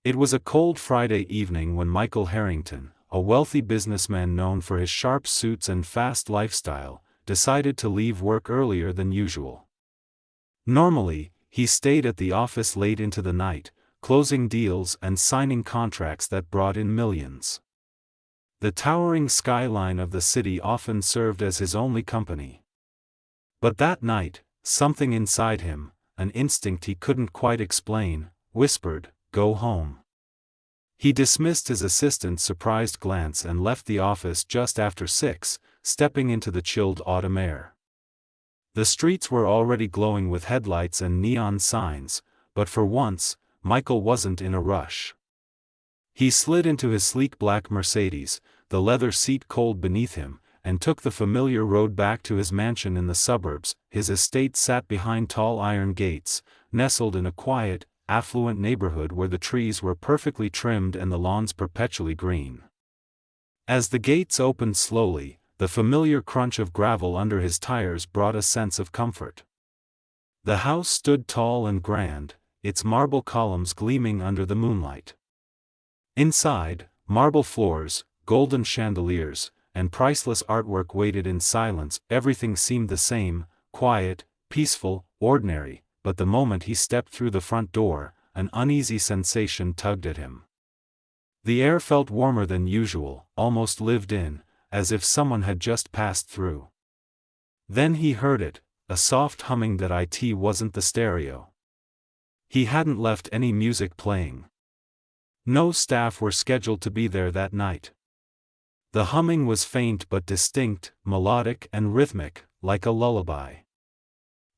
It was a cold Friday evening when Michael Harrington, a wealthy businessman known for his sharp suits and fast lifestyle, decided to leave work earlier than usual. Normally, he stayed at the office late into the night, closing deals and signing contracts that brought in millions. The towering skyline of the city often served as his only company. But that night, something inside him, an instinct he couldn't quite explain, whispered, "Go home." He dismissed his assistant's surprised glance and left the office just after 6, stepping into the chilled autumn air. The streets were already glowing with headlights and neon signs, but for once, Michael wasn't in a rush. He slid into his sleek black Mercedes, the leather seat cold beneath him, and took the familiar road back to his mansion in the suburbs. His estate sat behind tall iron gates, nestled in a quiet, affluent neighborhood where the trees were perfectly trimmed and the lawns perpetually green. As the gates opened slowly, the familiar crunch of gravel under his tires brought a sense of comfort. The house stood tall and grand, its marble columns gleaming under the moonlight. Inside, marble floors, golden chandeliers, and priceless artwork waited in silence. Everything seemed the same, quiet, peaceful, ordinary. But the moment he stepped through the front door, an uneasy sensation tugged at him. The air felt warmer than usual, almost lived in, as if someone had just passed through. Then he heard it, a soft humming that wasn't the stereo. He hadn't left any music playing. No staff were scheduled to be there that night. The humming was faint but distinct, melodic and rhythmic, like a lullaby.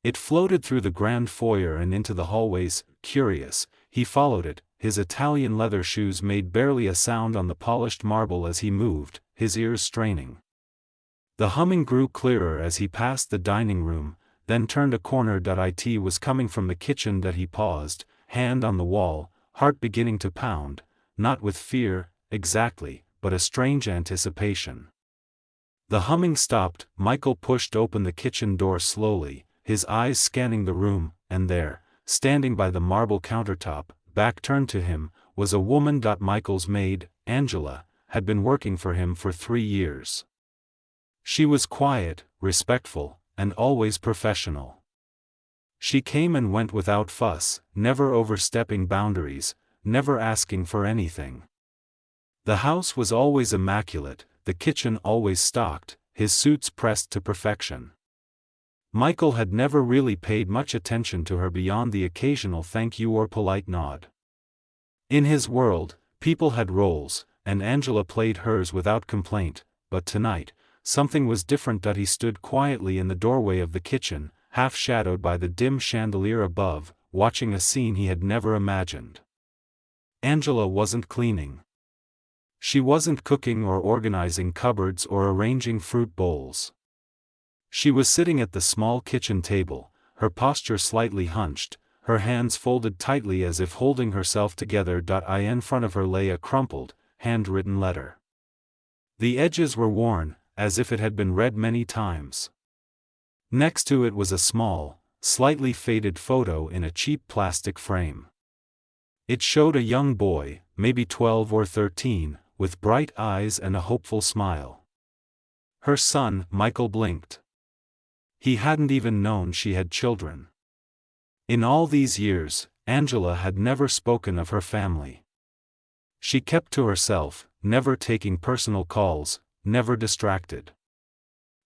It floated through the grand foyer and into the hallways. Curious, he followed it. His Italian leather shoes made barely a sound on the polished marble as he moved, his ears straining. The humming grew clearer as he passed the dining room, then turned a corner. It was coming from the kitchen. He paused, hand on the wall, heart beginning to pound, not with fear, exactly, but a strange anticipation. The humming stopped. Michael pushed open the kitchen door slowly, his eyes scanning the room, and there, standing by the marble countertop, back turned to him, was a woman. Michael's maid, Angela, had been working for him for 3 years. She was quiet, respectful, and always professional. She came and went without fuss, never overstepping boundaries, never asking for anything. The house was always immaculate, the kitchen always stocked, his suits pressed to perfection. Michael had never really paid much attention to her beyond the occasional thank you or polite nod. In his world, people had roles, and Angela played hers without complaint, but tonight, something was different. He stood quietly in the doorway of the kitchen, half shadowed by the dim chandelier above, watching a scene he had never imagined. Angela wasn't cleaning. She wasn't cooking or organizing cupboards or arranging fruit bowls. She was sitting at the small kitchen table, her posture slightly hunched, her hands folded tightly as if holding herself together. In front of her lay a crumpled, handwritten letter. The edges were worn, as if it had been read many times. Next to it was a small, slightly faded photo in a cheap plastic frame. It showed a young boy, maybe 12 or 13, with bright eyes and a hopeful smile. Her son. Michael blinked. He hadn't even known she had children. In all these years, Angela had never spoken of her family. She kept to herself, never taking personal calls, never distracted.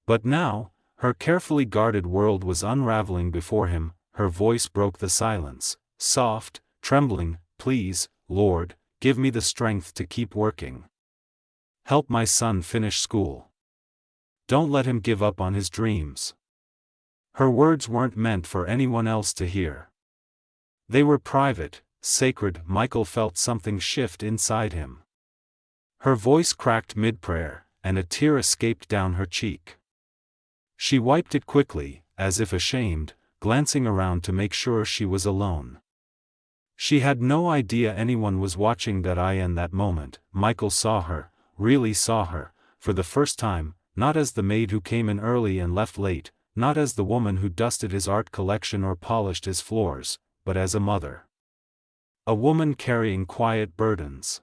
But now, her carefully guarded world was unraveling before him. Her voice broke the silence, soft, trembling. "Please, Lord, give me the strength to keep working. Help my son finish school. Don't let him give up on his dreams." Her words weren't meant for anyone else to hear. They were private, sacred. Michael felt something shift inside him. Her voice cracked mid-prayer, and a tear escaped down her cheek. She wiped it quickly, as if ashamed, glancing around to make sure she was alone. She had no idea anyone was watching. In that moment, Michael saw her, really saw her, for the first time, not as the maid who came in early and left late, not as the woman who dusted his art collection or polished his floors, but as a mother. A woman carrying quiet burdens.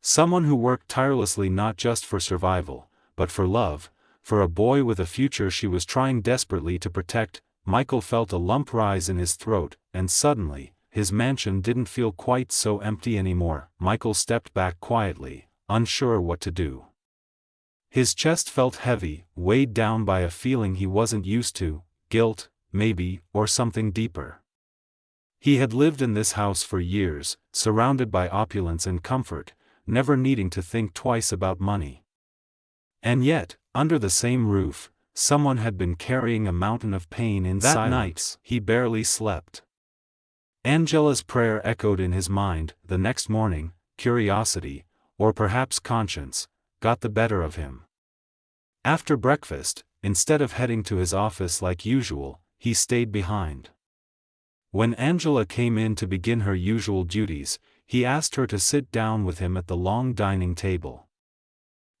Someone who worked tirelessly not just for survival, but for love, for a boy with a future she was trying desperately to protect. Michael felt a lump rise in his throat, and suddenly, his mansion didn't feel quite so empty anymore. Michael stepped back quietly, unsure what to do. His chest felt heavy, weighed down by a feeling he wasn't used to, guilt, maybe, or something deeper. He had lived in this house for years, surrounded by opulence and comfort, never needing to think twice about money. And yet, under the same roof, someone had been carrying a mountain of pain in silence. That night, he barely slept. Angela's prayer echoed in his mind. The next morning, curiosity, or perhaps conscience, got the better of him. After breakfast, instead of heading to his office like usual, he stayed behind. When Angela came in to begin her usual duties, he asked her to sit down with him at the long dining table.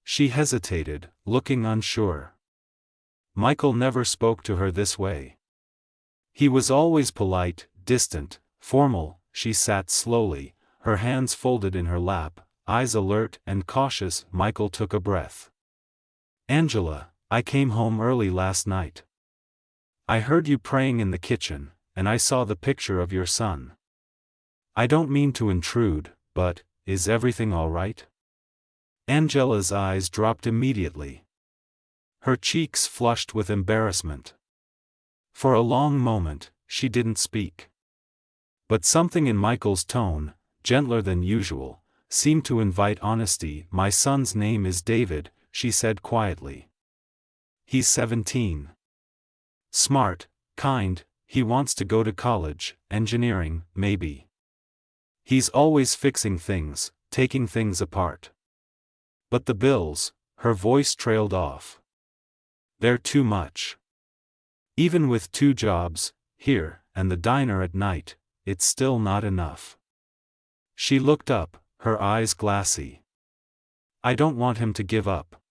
She hesitated, looking unsure. Michael never spoke to her this way. He was always polite, distant, formal. She sat slowly, her hands folded in her lap, eyes alert and cautious. Michael took a breath. "Angela, I came home early last night. I heard you praying in the kitchen, and I saw the picture of your son. I don't mean to intrude, but, is everything all right?" Angela's eyes dropped immediately. Her cheeks flushed with embarrassment. For a long moment, she didn't speak. But something in Michael's tone, gentler than usual, seemed to invite honesty. "My son's name is David," she said quietly. "He's 17. Smart, kind, he wants to go to college, engineering, maybe. He's always fixing things, taking things apart. But the bills," her voice trailed off. "They're too much. Even with 2 jobs, here, and the diner at night, it's still not enough." She looked up, her eyes glassy. "I don't want him to give up.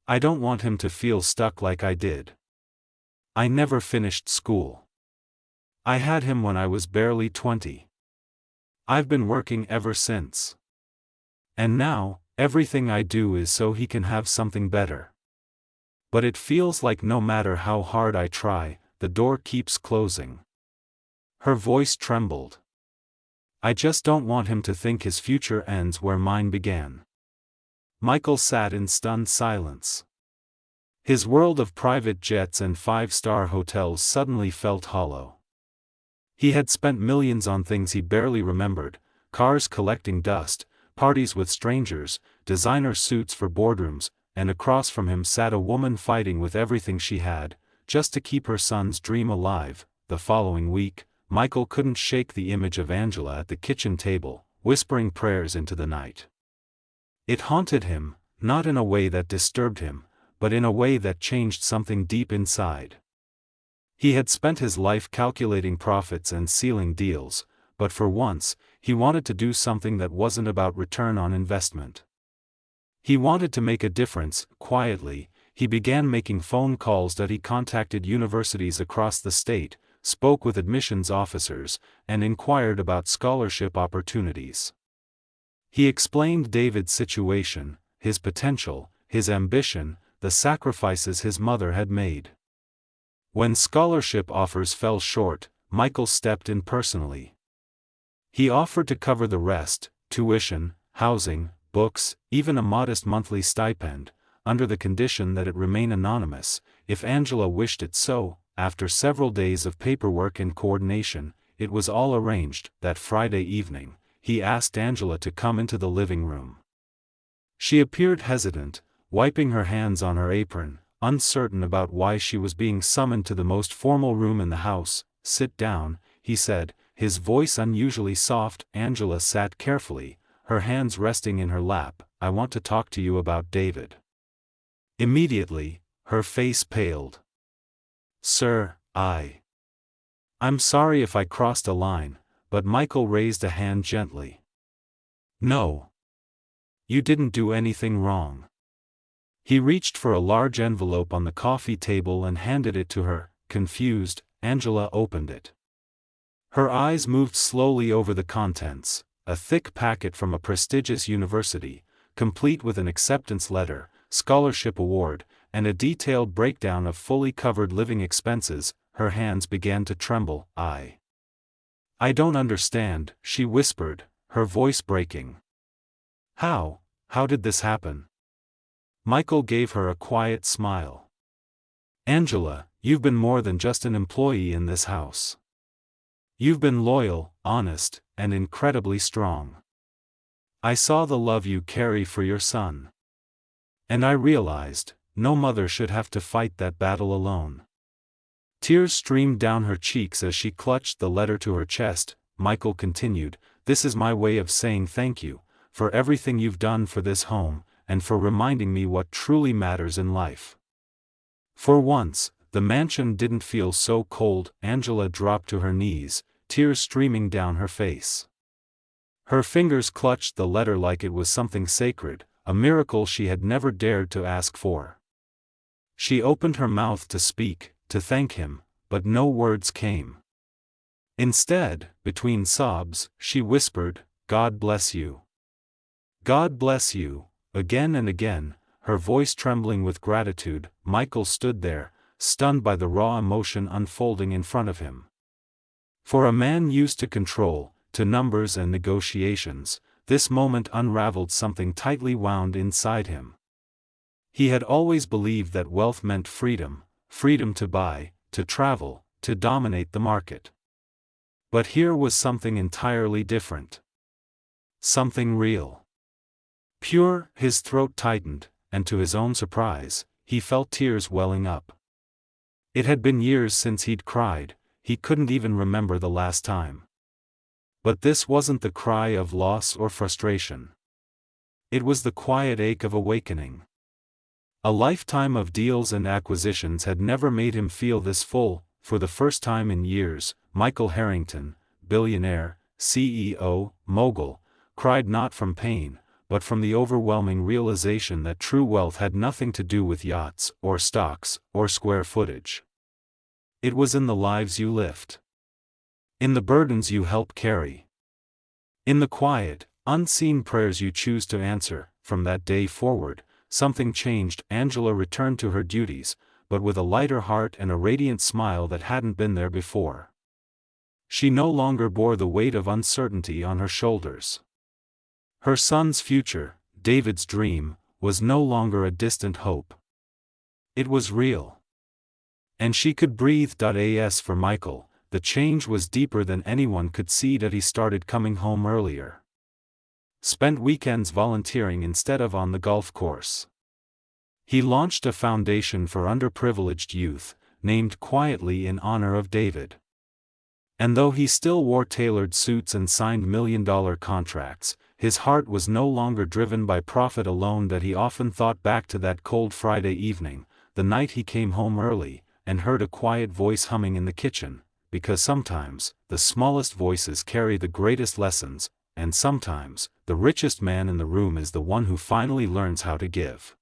I don't want him to feel stuck like I did. I never finished school. I had him when I was barely 20. I've been working ever since. And now, everything I do is so he can have something better. But it feels like no matter how hard I try, the door keeps closing." Her voice trembled. "I just don't want him to think his future ends where mine began." Michael sat in stunned silence. His world of private jets and 5-star hotels suddenly felt hollow. He had spent millions on things he barely remembered: cars collecting dust, parties with strangers, designer suits for boardrooms, and across from him sat a woman fighting with everything she had, just to keep her son's dream alive. The following week, Michael couldn't shake the image of Angela at the kitchen table, whispering prayers into the night. It haunted him, not in a way that disturbed him, but in a way that changed something deep inside. He had spent his life calculating profits and sealing deals, but for once, he wanted to do something that wasn't about return on investment. He wanted to make a difference. Quietly, he began making phone calls that he contacted universities across the state, spoke with admissions officers, and inquired about scholarship opportunities. He explained David's situation, his potential, his ambition, the sacrifices his mother had made. When scholarship offers fell short, Michael stepped in personally. He offered to cover the rest: tuition, housing, books, even a modest monthly stipend, under the condition that it remain anonymous, if Angela wished it so. After several days of paperwork and coordination, it was all arranged. That Friday evening, he asked Angela to come into the living room. She appeared hesitant, wiping her hands on her apron, uncertain about why she was being summoned to the most formal room in the house. "Sit down," he said, his voice unusually soft. Angela sat carefully, her hands resting in her lap. "I want to talk to you about David." Immediately, her face paled. "Sir, I'm sorry if I crossed a line," but Michael raised a hand gently. "No. You didn't do anything wrong." He reached for a large envelope on the coffee table and handed it to her. Confused, Angela opened it. Her eyes moved slowly over the contents: a thick packet from a prestigious university, complete with an acceptance letter, scholarship award, and a detailed breakdown of fully covered living expenses. Her hands began to tremble. I don't understand," she whispered, her voice breaking. How did this happen?" Michael gave her a quiet smile. "Angela, you've been more than just an employee in this house. You've been loyal, honest, and incredibly strong. I saw the love you carry for your son. And I realized, no mother should have to fight that battle alone." Tears streamed down her cheeks as she clutched the letter to her chest. Michael continued, "This is my way of saying thank you, for everything you've done for this home, and for reminding me what truly matters in life." For once, the mansion didn't feel so cold. Angela dropped to her knees, tears streaming down her face. Her fingers clutched the letter like it was something sacred, a miracle she had never dared to ask for. She opened her mouth to speak, to thank him, but no words came. Instead, between sobs, she whispered, "God bless you. God bless you," again and again, her voice trembling with gratitude. Michael stood there, stunned by the raw emotion unfolding in front of him. For a man used to control, to numbers and negotiations, this moment unraveled something tightly wound inside him. He had always believed that wealth meant freedom, freedom to buy, to travel, to dominate the market. But here was something entirely different. Something real. Pure. His throat tightened, and to his own surprise, he felt tears welling up. It had been years since he'd cried, he couldn't even remember the last time. But this wasn't the cry of loss or frustration. It was the quiet ache of awakening. A lifetime of deals and acquisitions had never made him feel this full. For the first time in years, Michael Harrington, billionaire, CEO, mogul, cried not from pain, but from the overwhelming realization that true wealth had nothing to do with yachts, or stocks, or square footage. It was in the lives you lift. In the burdens you help carry. In the quiet, unseen prayers you choose to answer. From that day forward, something changed. Angela returned to her duties, but with a lighter heart and a radiant smile that hadn't been there before. She no longer bore the weight of uncertainty on her shoulders. Her son's future, David's dream, was no longer a distant hope. It was real. And she could breathe. As for Michael, the change was deeper than anyone could see. He started coming home earlier. Spent weekends volunteering instead of on the golf course. He launched a foundation for underprivileged youth, named quietly in honor of David. And though he still wore tailored suits and signed million-dollar contracts, his heart was no longer driven by profit alone. He often thought back to that cold Friday evening, the night he came home early, and heard a quiet voice humming in the kitchen, because sometimes, the smallest voices carry the greatest lessons, and sometimes, the richest man in the room is the one who finally learns how to give.